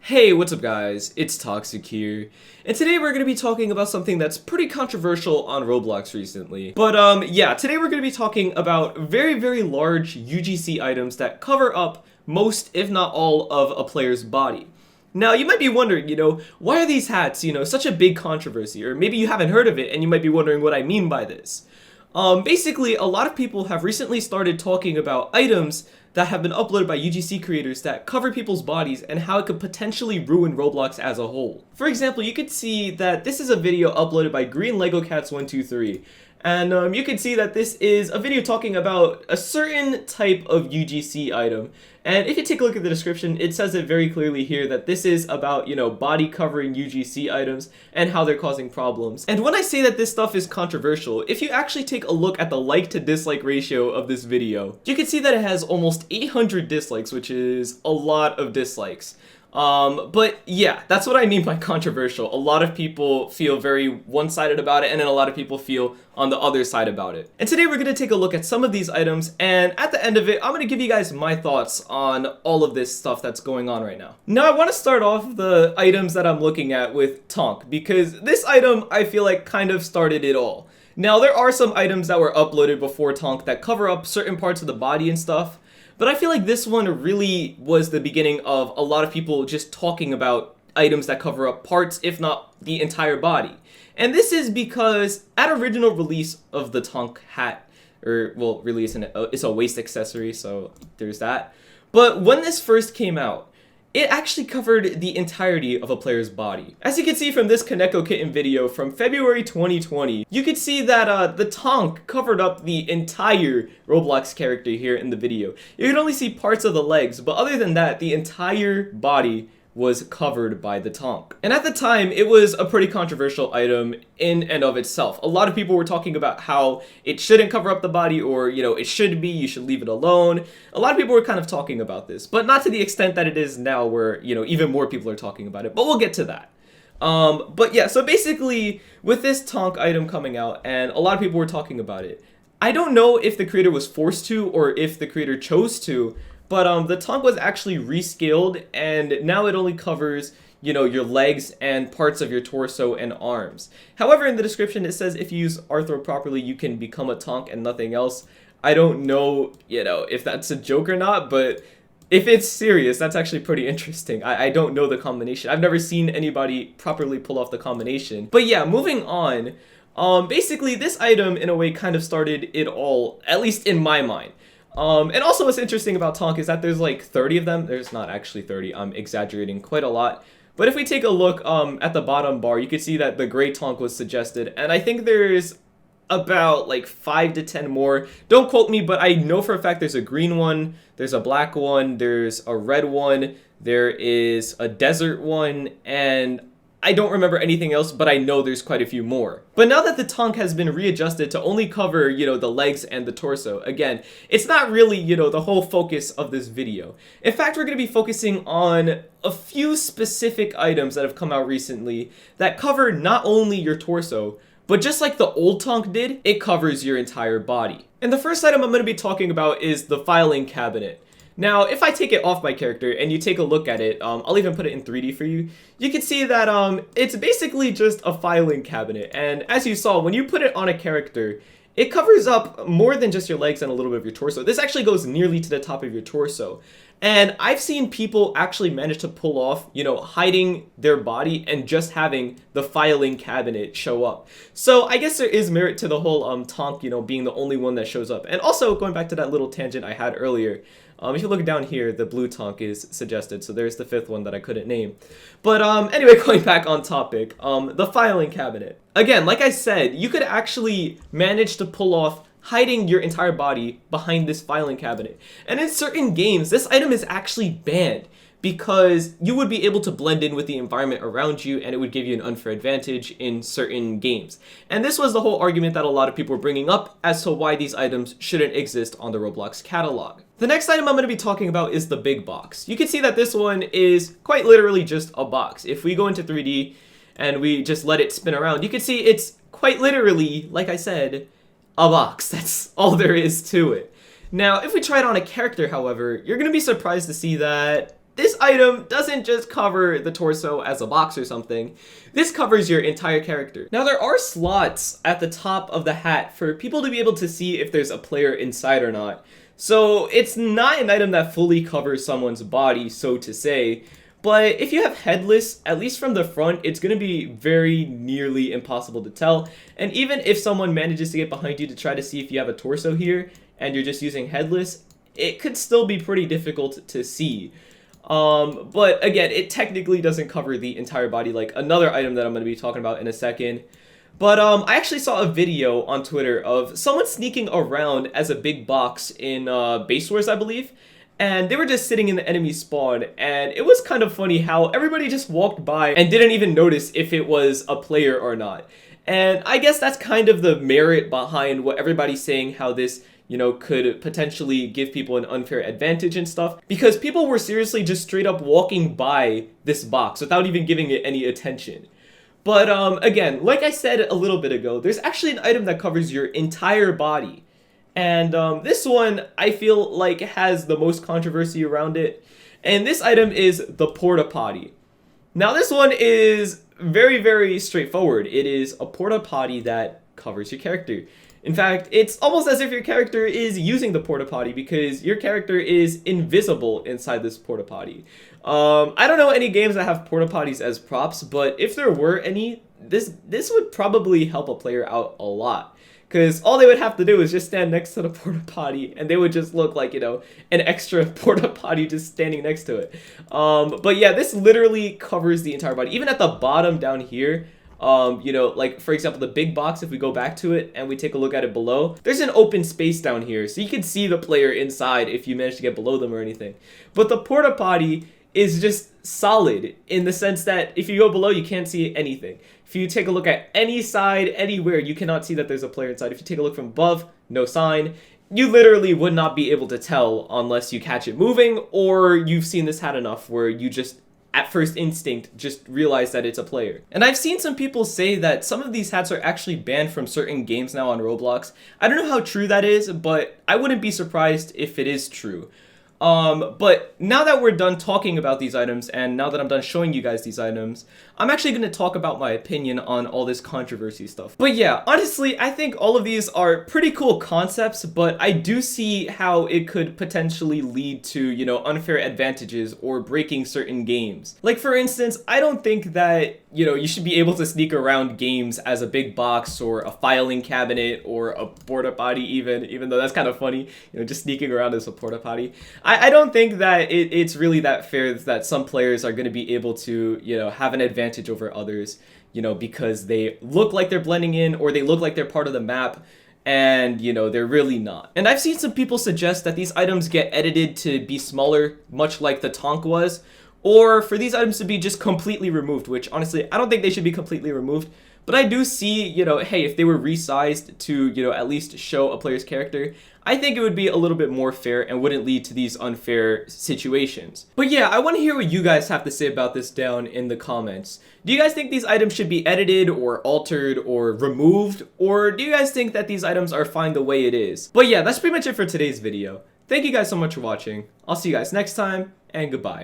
Hey, what's up guys? It's Toxic here, and today we're going to be talking about something that's pretty controversial on Roblox recently. But yeah, today we're going to be talking about very large UGC items that cover up most, if not all, of a player's body. Now, you might be wondering, why are these hats, such a big controversy? Or maybe you haven't heard of it and you might be wondering what I mean by this. Basically, a lot of people have recently started talking about items that have been uploaded by UGC creators that cover people's bodies and how it could potentially ruin Roblox as a whole. For example, you could see that this is a video uploaded by Green Lego Cats 123. And you can see that this is a video talking about a certain type of UGC item. And if you take a look at the description, it says it very clearly here that this is about, body covering UGC items and how they're causing problems. And when I say that this stuff is controversial, if you actually take a look at the like to dislike ratio of this video, you can see that it has almost 800 dislikes, which is a lot of dislikes. But yeah, that's what I mean by controversial. A lot of people feel very one-sided about it, and then a lot of people feel on the other side about it. And today we're going to take a look at some of these items, and at the end of it, I'm going to give you guys my thoughts on all of this stuff that's going on right now. Now, I want to start off the items that I'm looking at with Tonk, because this item, I feel like, kind of started it all. Now, there are some items that were uploaded before Tonk that cover up certain parts of the body and stuff, but I feel like this one really was the beginning of a lot of people just talking about items that cover up parts, if not the entire body. And this is because at original release of the Tonk hat, it's a waist accessory, so there's that. But when this first came out, it actually covered the entirety of a player's body. As you can see from this Kaneko Kitten video from February 2020, you can see that the Tonk covered up the entire Roblox character here in the video. You can only see parts of the legs, but other than that, the entire body was covered by the Tonk. And at the time, it was a pretty controversial item in and of itself. A lot of people were talking about how it shouldn't cover up the body, or, it should be, you should leave it alone. A lot of people were kind of talking about this, but not to the extent that it is now where, even more people are talking about it, but we'll get to that. But yeah, so basically, with this Tonk item coming out, and a lot of people were talking about it, I don't know if the creator was forced to, or if the creator chose to, but the Tonk was actually rescaled, and now it only covers, your legs and parts of your torso and arms. However, in the description, it says if you use Arthro properly, you can become a Tonk and nothing else. I don't know, if that's a joke or not, but if it's serious, that's actually pretty interesting. I don't know the combination. I've never seen anybody properly pull off the combination. But yeah, moving on. Basically, this item, in a way, kind of started it all, at least in my mind. And also what's interesting about Tonk is that there's like 30 of them. There's not actually 30, I'm exaggerating quite a lot. But if we take a look at the bottom bar, you can see that the gray Tonk was suggested. And I think there's about like 5 to 10 more. Don't quote me, but I know for a fact there's a green one, there's a black one, there's a red one, there is a desert one, and I don't remember anything else, but I know there's quite a few more. But now that the Tonk has been readjusted to only cover, the legs and the torso, again, it's not really, the whole focus of this video. In fact, we're going to be focusing on a few specific items that have come out recently that cover not only your torso, but just like the old Tonk did, it covers your entire body. And the first item I'm going to be talking about is the filing cabinet. Now, if I take it off my character and you take a look at it, I'll even put it in 3D for you, you can see that it's basically just a filing cabinet. And as you saw, when you put it on a character, it covers up more than just your legs and a little bit of your torso. This actually goes nearly to the top of your torso. And I've seen people actually manage to pull off, hiding their body and just having the filing cabinet show up. So I guess there is merit to the whole Tonk, being the only one that shows up. And also, going back to that little tangent I had earlier, if you look down here, the blue Tonk is suggested, so there's the 5th one that I couldn't name. But anyway, going back on topic, the filing cabinet. Again, like I said, you could actually manage to pull off hiding your entire body behind this filing cabinet. And in certain games, this item is actually banned because you would be able to blend in with the environment around you and it would give you an unfair advantage in certain games. And this was the whole argument that a lot of people were bringing up as to why these items shouldn't exist on the Roblox catalog. The next item I'm going to be talking about is the big box. You can see that this one is quite literally just a box. If we go into 3D and we just let it spin around, you can see it's quite literally, like I said, a box. That's all there is to it. Now, if we try it on a character, however, you're going to be surprised to see that this item doesn't just cover the torso as a box or something. This covers your entire character. Now there are slots at the top of the hat for people to be able to see if there's a player inside or not. So it's not an item that fully covers someone's body, so to say. But if you have headless, at least from the front, it's going to be very nearly impossible to tell. And even if someone manages to get behind you to try to see if you have a torso here, and you're just using headless, it could still be pretty difficult to see. But again, it technically doesn't cover the entire body like another item that I'm going to be talking about in a second. But I actually saw a video on Twitter of someone sneaking around as a big box in Base Wars, I believe. And they were just sitting in the enemy spawn, and it was kind of funny how everybody just walked by and didn't even notice if it was a player or not. And I guess that's kind of the merit behind what everybody's saying, how this, you know, could potentially give people an unfair advantage and stuff. Because people were seriously just straight up walking by this box without even giving it any attention. But again, like I said a little bit ago, there's actually an item that covers your entire body. And this one, I feel like, has the most controversy around it. And this item is the Porta Potty. Now this one is very, very straightforward. It is a Porta Potty that covers your character. In fact, it's almost as if your character is using the Porta Potty because your character is invisible inside this Porta Potty. I don't know any games that have Porta Potties as props, but if there were any, this would probably help a player out a lot. Because all they would have to do is just stand next to the Porta Potty, and they would just look like, you know, an extra Porta Potty just standing next to it. But yeah, this literally covers the entire body. Even at the bottom down here, you know, like, for example, the big box, if we go back to it and we take a look at it below, there's an open space down here. So you can see the player inside if you manage to get below them or anything. But the Porta Potty is just solid in the sense that if you go below, you can't see anything. If you take a look at any side, anywhere, you cannot see that there's a player inside. If you take a look from above, no sign. You literally would not be able to tell unless you catch it moving, or you've seen this hat enough where you just, at first instinct, just realize that it's a player. And I've seen some people say that some of these hats are actually banned from certain games now on Roblox. I don't know how true that is, but I wouldn't be surprised if it is true. But now that we're done talking about these items, and now that I'm done showing you guys these items, I'm actually going to talk about my opinion on all this controversy stuff. But yeah, honestly, I think all of these are pretty cool concepts, but I do see how it could potentially lead to, you know, unfair advantages or breaking certain games. Like, for instance, I don't think that, you know, you should be able to sneak around games as a big box or a filing cabinet or a Porta Potty even though that's kind of funny, you know, just sneaking around as a Porta Potty. I don't think that it's really that fair that some players are going to be able to, you know, have an advantage over others, you know, because they look like they're blending in or they look like they're part of the map, and, you know, they're really not. And I've seen some people suggest that these items get edited to be smaller, much like the Tonk was, or for these items to be just completely removed, which honestly, I don't think they should be completely removed. But I do see, you know, hey, if they were resized to, you know, at least show a player's character, I think it would be a little bit more fair and wouldn't lead to these unfair situations. But yeah, I want to hear what you guys have to say about this down in the comments. Do you guys think these items should be edited or altered or removed? Or do you guys think that these items are fine the way it is? But yeah, that's pretty much it for today's video. Thank you guys so much for watching. I'll see you guys next time, and goodbye.